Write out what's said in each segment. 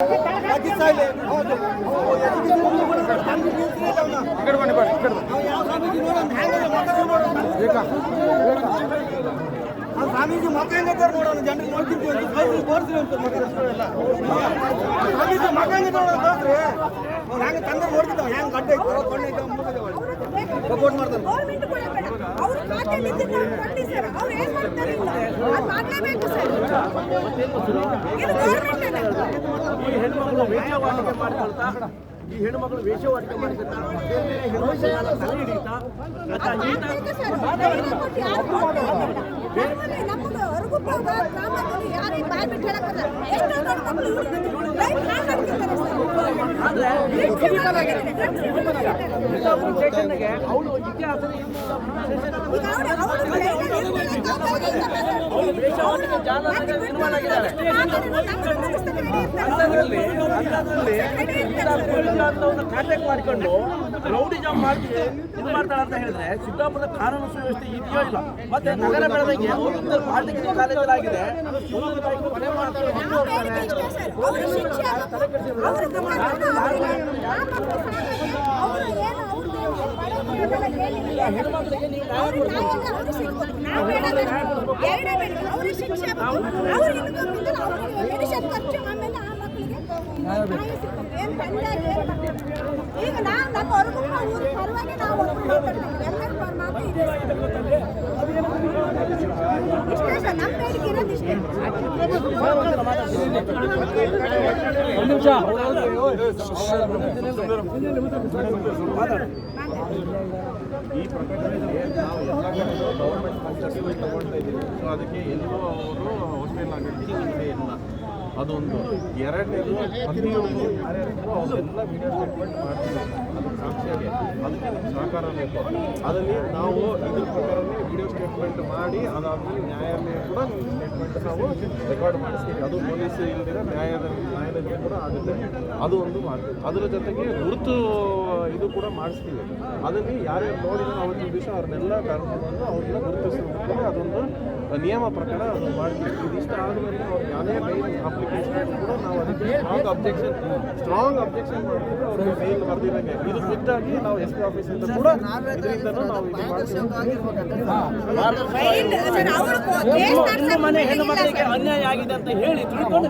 ಸ್ವಾಮೀಜಿ ಮಕ್ಕ ಹೆಂಗತ್ತಾರ ನೋಡೋಣ ಜನರಿಗೆ ನೋಡ್ತಿರ್ತೀವಿ ತೋರಿಸ್ರಿ ಅಂತ ಸ್ವಾಮೀಜಿ ಮಕ್ಕ ಹೆಂಗ ತೋರಿಸ್ರಿ ಹೆಂಗೆ ತಂದ್ರೆ ನೋಡ್ತಿದ್ದಾವ ಹೆಂಗೆ ಗಡ್ಡೆ ಸಪೋರ್ಟ್ ಮಾಡ್ತಾರೆ. ಈ ಹೆಣ್ಣುಮಕ್ಕಳು ವೇಷವಾಟಿಕೆ ಅವಳು ಇತಿಹಾಸ ಕಾಂಟ್ಯಾಕ್ಟ್ ಮಾಡಿಕೊಂಡು ರೌಡಿಜಮ್ ಮಾಡಿ ಇದು ಮಾಡ್ತಾಳೆ ಅಂತ ಹೇಳಿದ್ರೆ ಸಿದ್ದಾಪುರದ ಕಾನೂನು ಸುವ್ಯವಸ್ಥೆ ಇದೆಯೋ ಇಲ್ಲ. ಮತ್ತೆ ನಗರ ಬೆಳವಣಿಗೆ ಪಾಲಿಟೆಕ್ನಿಕ್ ಕಾಲೇಜಲ್ಲಿ ಆಗಿದೆ. ಹೆಣ್ಮಕ್ಳಿಗೆ ನೀವು ಈಗ ನಮ್ಮ ಹೊರಗು ಊರು ಪರವಾಗಿ ನಾವು ಇಷ್ಟೇ ಸರ್ ನಮ್ಮ ಬೇಡಿಕೆ ಇರೋದು ಇಷ್ಟೇ. ಈ ಪ್ರಕರಣದಲ್ಲಿ ನಾವು ಎಲ್ಲ ಕಡೆಗೂ ಗೌರ್ಮೆಂಟ್ ಫಂಕ್ಷನ್ಸ್ ತಗೊಳ್ತಾ ಇದ್ದೀವಿ. ಸೊ ಅದಕ್ಕೆ ಎಲ್ಲೂ ಅವರು ಹೋಸ್ಟೆಲ್ ಆಡಳಿತ ಇಲ್ಲ. ಅದೊಂದು. ಎರಡನೇದು ಪ್ರತಿಯೊಂದು ಯಾರ್ಯಾರಿದ್ರು ಅವರೆಲ್ಲ ವಿಡಿಯೋ ಸ್ಟೇಟ್ಮೆಂಟ್ ಮಾಡ್ತೀವಿ ಅದಕ್ಕೆ ಸಾಕ್ಷಿಯಾಗಿ. ಅದಕ್ಕೆ ನಮ್ಗೆ ಸಹಕಾರ ಬೇಕು. ಅದರಲ್ಲಿ ನಾವು ಇದ್ರ ಪ್ರಕಾರನೇ ವಿಡಿಯೋ ಸ್ಟೇಟ್ಮೆಂಟ್ ಮಾಡಿ ಅದಾದಮೇಲೆ ನ್ಯಾಯಾಲಯ ಕೂಡ ಸ್ಟೇಟ್ಮೆಂಟ್ ನಾವು ರೆಕಾರ್ಡ್ ಮಾಡಿಸ್ತೀವಿ. ಅದು ಪೊಲೀಸ್ ಇಲ್ದಿರ ನ್ಯಾಯಾಲಯ ಕೂಡ ಆಗುತ್ತೆ. ಅದು ಒಂದು ಮಾಡ್ತೀವಿ. ಅದರ ಜೊತೆಗೆ ಗುರುತು ಇದು ಕೂಡ ಮಾಡಿಸ್ತೀವಿ. ಅದರಲ್ಲಿ ಯಾರ್ಯಾರು ನೋಡಿದ್ರು ಅವತ್ತಿನ ದಿವಸ ಅವ್ರನ್ನೆಲ್ಲ ಕರ್ಕೊಂಡು ಅವ್ರನ್ನ ಗುರುತಿಸ್ಬೇಕು. ಅದೊಂದು ನಿಯಮ ಪ್ರಕಾರ ಅದು ಮಾಡ್ತೀವಿ. ಇದಿಷ್ಟ ಆದಮೇಲೆ ಅವ್ರಿಗೆ ಯಾವುದೇ ಬೈಲ್ ಅಪ್ಲಿಕೇಶನ್ ಕೂಡ ನಾವು ಅದಕ್ಕೆ ಸ್ಟ್ರಾಂಗ್ ಅಬ್ಜೆಕ್ಷನ್ ಮಾಡ್ತೀವಿ. ಅವ್ರಿಗೆ ಬೈಲ್ ಬರ್ದಿರಂಗೆ ಇದು ಖುದ್ದಾಗಿ ನಾವು SP ಆಫೀಸಿಂದ ಕೂಡ ಇದರಿಂದನೂ ನಾವು ಇದು ಮಾಡ್ತೀವಿ. ಮನೆ ಹೆಣ್ಣು ಮಕ್ಕಳಿಗೆ ಅನ್ಯಾಯ ಆಗಿದೆ ಅಂತ ಹೇಳಿ ತಿಳ್ಕೊಂಡು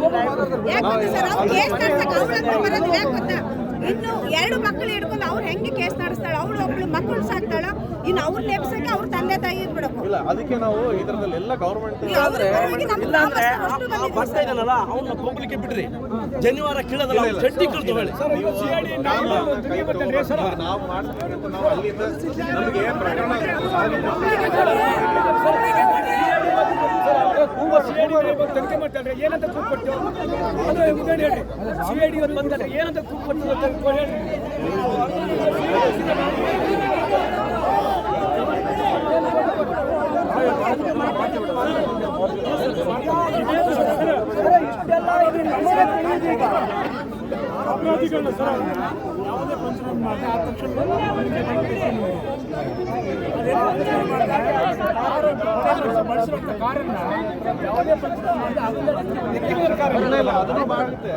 ಇನ್ನು 2 ಮಕ್ಕಳು ಹಿಡ್ಕೊಂಡು ಅವ್ರು ಹೆಂಗೆ ಕೇಸ್ ನಡೆಸ್ತಾಳೆ, ಅವಳು ಒಬ್ಳು ಮಕ್ಕಳು ಸಾಕ್ತಾಳ, ಇನ್ನು ಅವ್ರು ನೇಪ್ಸಕ್ಕೆ ಅವ್ರ ತಂದೆ ತಾಯಿ ಇರ್ಬಿಡಬೇಕು. ಇಲ್ಲ ಅದಕ್ಕೆ ನಾವು ಇದರಲ್ಲೆಲ್ಲ ಗೌರ್ಮೆಂಟ್ ಬರ್ತಾ ಇದ್ದಾನಲ್ಲ ಅವನ್ನ ಹೋಗ್ಲಿಕ್ಕೆ ಬಿಡ್ರಿ. ಜನಿವಾರ ಕೀಳದಲ್ಲ ಚಡ್ಡಿ ಕಳ್ದು ಹೇಳಿ ನಾವು ಮಾಡ್ತೀವಿ ಅಂತ ನಾವು ಅಲ್ಲಿಂದ ನಮಗೆ ಪ್ರಕರಣ ತನಿಖೆ ಮಾಡ್ತಾರೆ ಏನಂತ ಕೂಗ್ಕೊಟ್ಟು ಅದು ಹೇಳಿ CID ಇವತ್ತು ಬಂದರೆ ಏನಂತ ಕೂಗ್ಕೊಟ್ಟು ಅಪರಾಧಿಗಳನ್ನ ಸರ್ ಯಾವುದೇ ಪಂಚನಾಮ ಮಾಡಿ ಆ ತಕ್ಷಣ ಬಳಸಿರುವಂಥ ಕಾರನ್ನ ಯಾವುದೇ ಪಂಚನಾಮ ಮಾಡಿ ಅದನ್ನು ಮಾಡುತ್ತೆ.